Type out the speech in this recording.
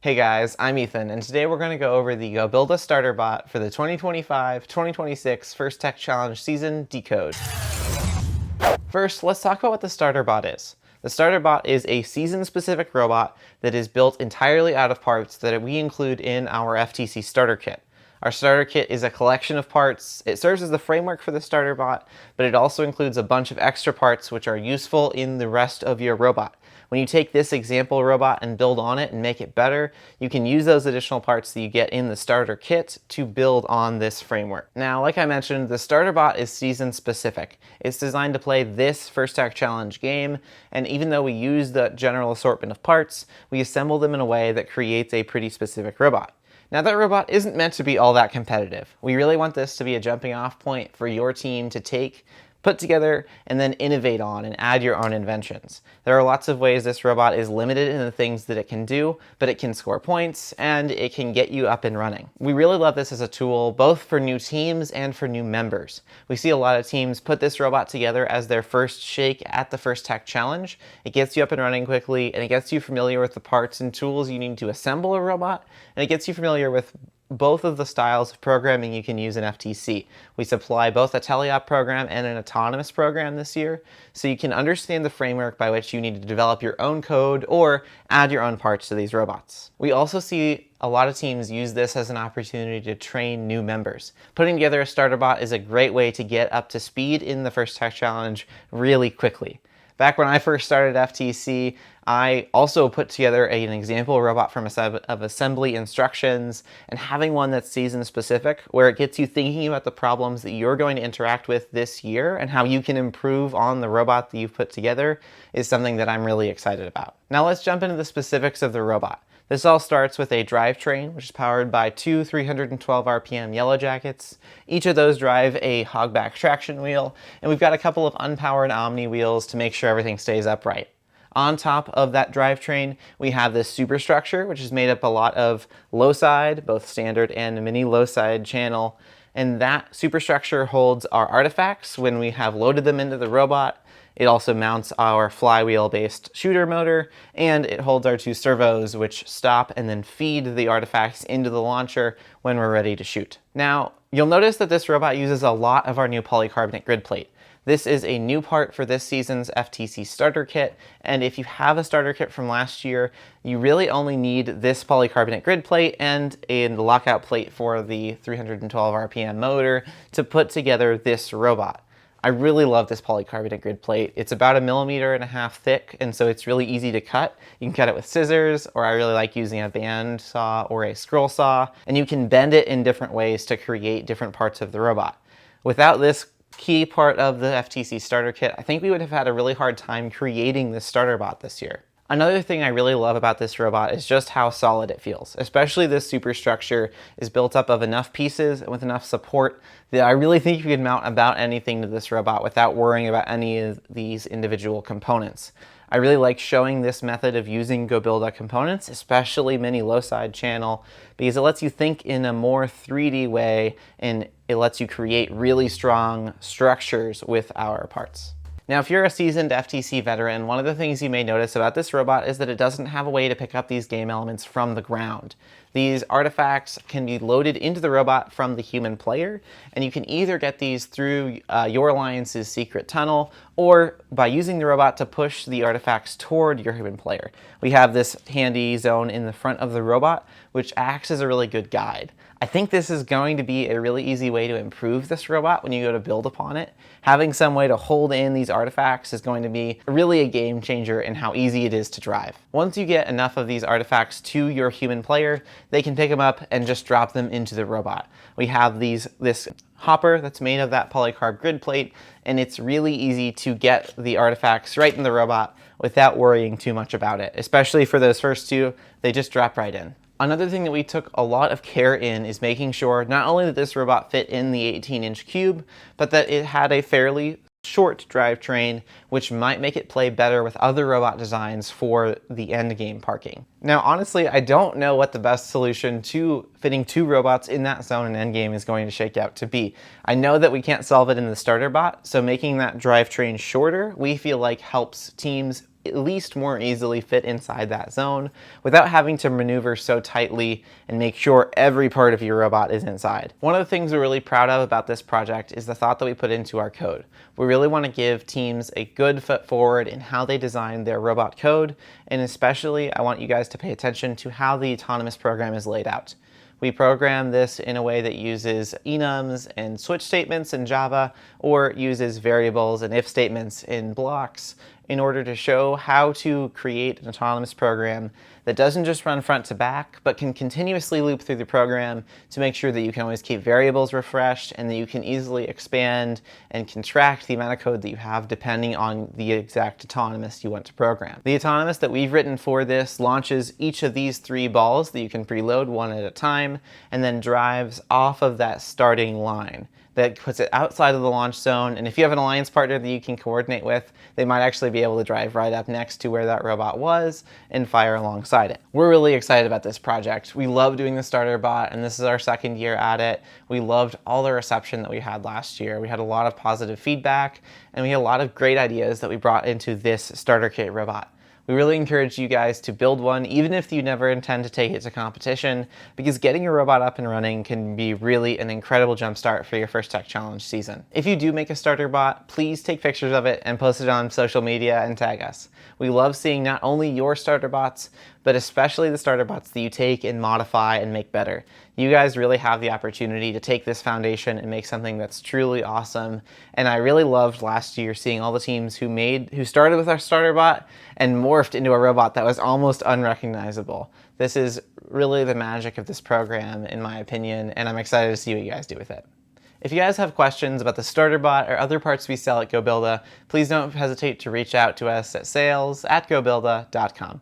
Hey guys, I'm Ethan, and today we're going to go over the Go Build a Starter Bot for the 2025-2026 First Tech Challenge Season DECODE. First, let's talk about what the Starter Bot is. The Starter Bot is a season-specific robot that is built entirely out of parts that we include in our FTC Starter Kit. Our starter kit is a collection of parts. It serves as the framework for the starter bot, but it also includes a bunch of extra parts which are useful in the rest of your robot. When you take this example robot and build on it and make it better, you can use those additional parts that you get in the starter kit to build on this framework. Now, like I mentioned, the starter bot is season specific. It's designed to play this First Tech Challenge game, and even though we use the general assortment of parts, we assemble them in a way that creates a pretty specific robot. Now, that robot isn't meant to be all that competitive. We really want this to be a jumping off point for your team to take, put together, and then innovate on and add your own inventions. There are lots of ways this robot is limited in the things that it can do, but it can score points and it can get you up and running. We really love this as a tool, both for new teams and for new members. We see a lot of teams put this robot together as their first shake at the First Tech Challenge. It gets you up and running quickly, and it gets you familiar with the parts and tools you need to assemble a robot, and it gets you familiar with both of the styles of programming you can use in FTC. We supply both a teleop program and an autonomous program this year, so you can understand the framework by which you need to develop your own code or add your own parts to these robots. We also see a lot of teams use this as an opportunity to train new members. Putting together a starter bot is a great way to get up to speed in the First Tech Challenge really quickly. Back when I first started FTC, I also put together an example robot from a set of assembly instructions, and having one that's season specific, where it gets you thinking about the problems that you're going to interact with this year and how you can improve on the robot that you've put together, is something that I'm really excited about. Now let's jump into the specifics of the robot. This all starts with a drivetrain, which is powered by two 312 RPM yellow jackets. Each of those drive a hogback traction wheel, and we've got a couple of unpowered Omni wheels to make sure everything stays upright. On top of that drivetrain, we have this superstructure, which is made up a lot of low side, both standard and mini low side channel, and that superstructure holds our artifacts when we have loaded them into the robot. It also mounts our flywheel-based shooter motor, and it holds our two servos, which stop and then feed the artifacts into the launcher when we're ready to shoot. Now, you'll notice that this robot uses a lot of our new polycarbonate grid plate. This is a new part for this season's FTC Starter Kit, and if you have a starter kit from last year, you really only need this polycarbonate grid plate and a lockout plate for the 312 RPM motor to put together this robot. I really love this polycarbonate grid plate. It's about 1.5 millimeters thick, and so it's really easy to cut. You can cut it with scissors, or I really like using a band saw or a scroll saw, and you can bend it in different ways to create different parts of the robot. Without this key part of the FTC Starter Kit, I think we would have had a really hard time creating this starter bot this year. Another thing I really love about this robot is just how solid it feels. Especially this superstructure is built up of enough pieces and with enough support that I really think you can mount about anything to this robot without worrying about any of these individual components. I really like showing this method of using Go Build a components, especially mini low side channel, because it lets you think in a more 3D way, and it lets you create really strong structures with our parts. Now, if you're a seasoned FTC veteran, one of the things you may notice about this robot is that it doesn't have a way to pick up these game elements from the ground. These artifacts can be loaded into the robot from the human player, and you can either get these through your alliance's secret tunnel or by using the robot to push the artifacts toward your human player. We have this handy zone in the front of the robot, which acts as a really good guide. I think this is going to be a really easy way to improve this robot when you go to build upon it. Having some way to hold in these artifacts is going to be really a game changer in how easy it is to drive. Once you get enough of these artifacts to your human player, they can pick them up and just drop them into the robot. We have this hopper that's made of that polycarb grid plate, and it's really easy to get the artifacts right in the robot without worrying too much about it. Especially for those first two, they just drop right in. Another thing that we took a lot of care in is making sure not only that this robot fit in the 18-inch cube, but that it had a fairly short drivetrain, which might make it play better with other robot designs for the end game parking. Now, honestly, I don't know what the best solution to fitting two robots in that zone in endgame is going to shake out to be. I know that we can't solve it in the starter bot, so making that drivetrain shorter, we feel like helps teams at least more easily fit inside that zone without having to maneuver so tightly and make sure every part of your robot is inside. One of the things we're really proud of about this project is the thought that we put into our code. We really want to give teams a good foot forward in how they design their robot code, and especially I want you guys to pay attention to how the autonomous program is laid out. We program this in a way that uses enums and switch statements in Java, or uses variables and if statements in blocks in order to show how to create an autonomous program that doesn't just run front to back, but can continuously loop through the program to make sure that you can always keep variables refreshed and that you can easily expand and contract the amount of code that you have depending on the exact autonomous you want to program. The autonomous that we've written for this launches each of these 3 balls that you can preload one at a time, and then drives off of that starting line. That puts it outside of the launch zone, and if you have an alliance partner that you can coordinate with, they might actually be able to drive right up next to where that robot was and fire alongside it. We're really excited about this project. We love doing the starter bot, and this is our 2nd year at it. We loved all the reception that we had last year. We had a lot of positive feedback, and we had a lot of great ideas that we brought into this starter kit robot. We really encourage you guys to build one, even if you never intend to take it to competition, because getting your robot up and running can be really an incredible jumpstart for your first tech challenge season. If you do make a starter bot, please take pictures of it and post it on social media and tag us. We love seeing not only your starter bots, but especially the starter bots that you take and modify and make better. You guys really have the opportunity to take this foundation and make something that's truly awesome. And I really loved last year seeing all the teams who started with our starter bot and morphed into a robot that was almost unrecognizable. This is really the magic of this program, in my opinion, and I'm excited to see what you guys do with it. If you guys have questions about the starter bot or other parts we sell at GoBuilda, please don't hesitate to reach out to us at sales@gobuilda.com.